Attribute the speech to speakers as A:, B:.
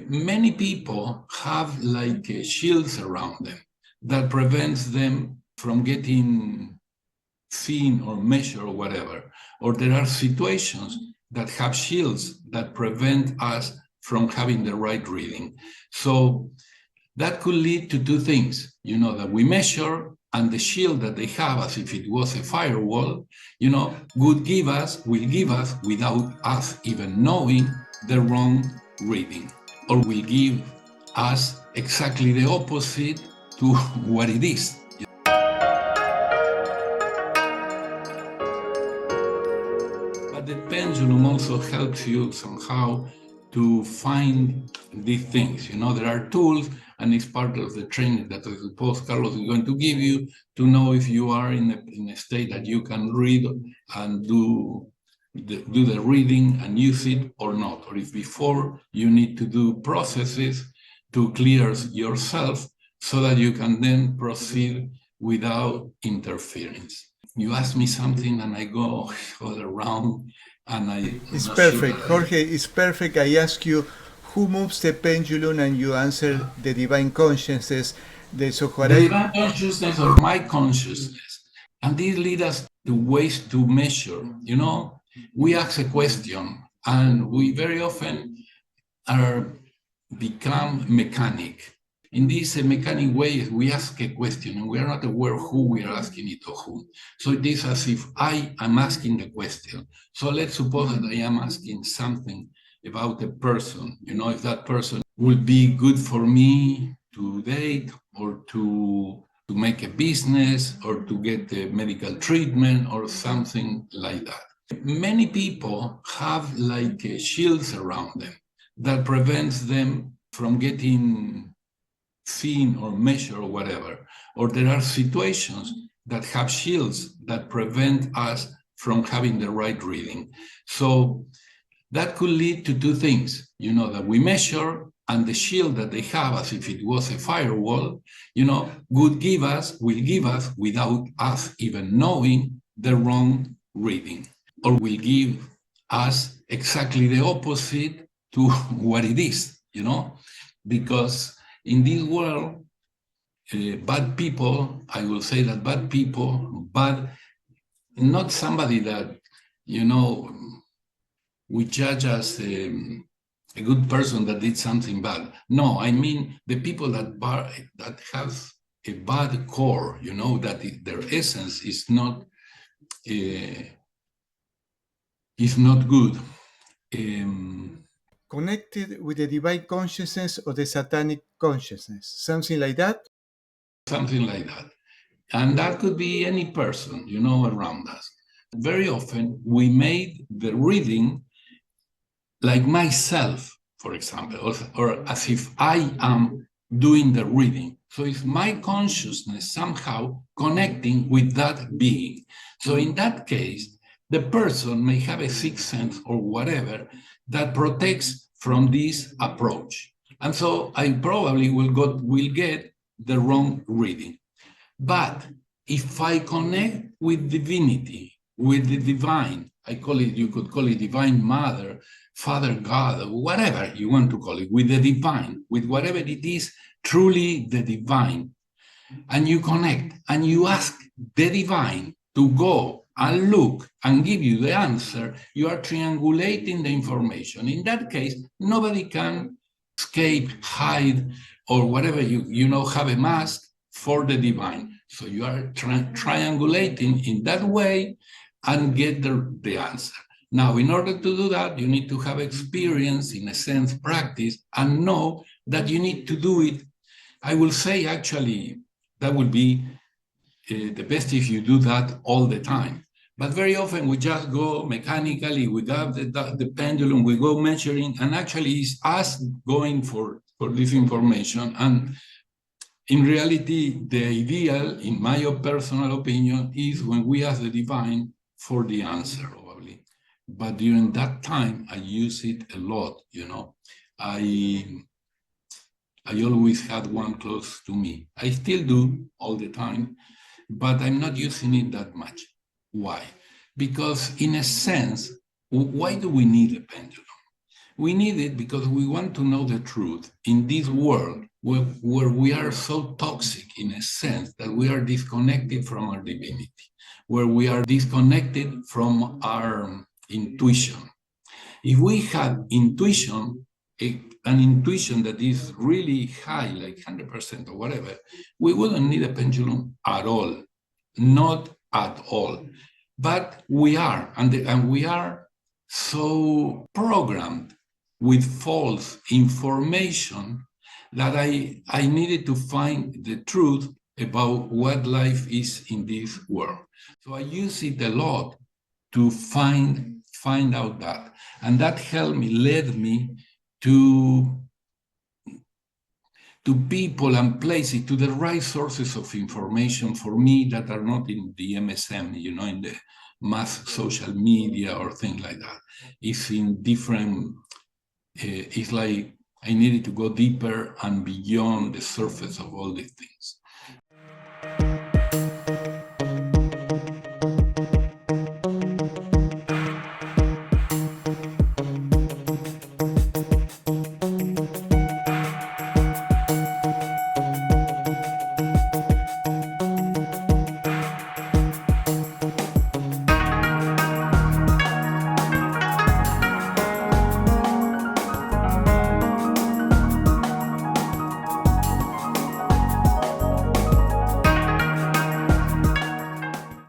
A: Many people have like shields around them that prevents them from getting seen or measured or whatever. Or there are situations that have shields that prevent us from having the right reading. So that could lead to two things, that we measure, and the shield that they have, as if it was a firewall, will give us, without us even knowing, the wrong reading, or will give us exactly the opposite to what it is. But the pendulum also helps you somehow to find these things. There are tools, and it's part of the training that I suppose Carlos is going to give you to know if you are in a state that you can read and do the reading and use it or not, or if before you need to do processes to clear yourself so that you can then proceed without interference. You ask me something and I go all around, and
B: It's perfect, Jorge. It's perfect. I ask you who moves the pendulum, and you answer the divine consciousness.
A: The divine consciousness or my consciousness. And this leads us to ways to measure. We ask a question, and we very often become mechanic. In this mechanic way, we ask a question and we are not aware who we are asking it or whom. So it is as if I am asking the question. So let's suppose that I am asking something about a person, if that person will be good for me to date, or to make a business, or to get a medical treatment, or something like that. Many people have like shields around them that prevents them from getting seen or measured or whatever. Or there are situations that have shields that prevent us from having the right reading. So that could lead to two things, that we measure, and the shield that they have, as if it was a firewall, will give us, without us even knowing, the wrong reading, or will give us exactly the opposite to what it is, because in this world, bad people, I will say that bad people, but not somebody that, we judge as a good person that did something bad. No, I mean the people that have a bad core, that their essence is not good.
B: Connected with the divine consciousness or the satanic consciousness, something like that?
A: Something like that. And that could be any person, around us. Very often we made the reading like myself, for example, or as if I am doing the reading. So it's my consciousness somehow connecting with that being. So in that case, the person may have a sixth sense or whatever that protects from this approach. And so I probably will get the wrong reading. But if I connect with divinity, with the divine, you could call it divine mother, Father God, whatever you want to call it, with the divine, with whatever it is, truly the divine, and you connect and you ask the divine to go and look and give you the answer, you are triangulating the information. In that case, nobody can escape, hide, or whatever, have a mask for the divine. So you are triangulating in that way and get the answer. Now, in order to do that, you need to have experience, in a sense, practice, and know that you need to do it. I will say, actually, that would be the best if you do that all the time. But very often we just go mechanically, we got the pendulum, we go measuring, and actually it's us going for this information. And in reality, the ideal, in my personal opinion, is when we ask the divine for the answer, probably. But during that time, I use it a lot, I always had one close to me. I still do all the time, but I'm not using it that much. Why? Because in a sense, why do we need a pendulum? We need it because we want to know the truth in this world where we are so toxic in a sense that we are disconnected from our divinity, where we are disconnected from our intuition. If we had intuition, an intuition that is really high, like 100% or whatever, we wouldn't need a pendulum at all, not at all. But we are, and we are so programmed with false information that I needed to find the truth about what life is in this world. So I use it a lot to find out that. And that helped me, led me to people and places, to the right sources of information for me that are not in the MSM, in the mass social media or things like that. It's in different, it's like I needed to go deeper and beyond the surface of all these things.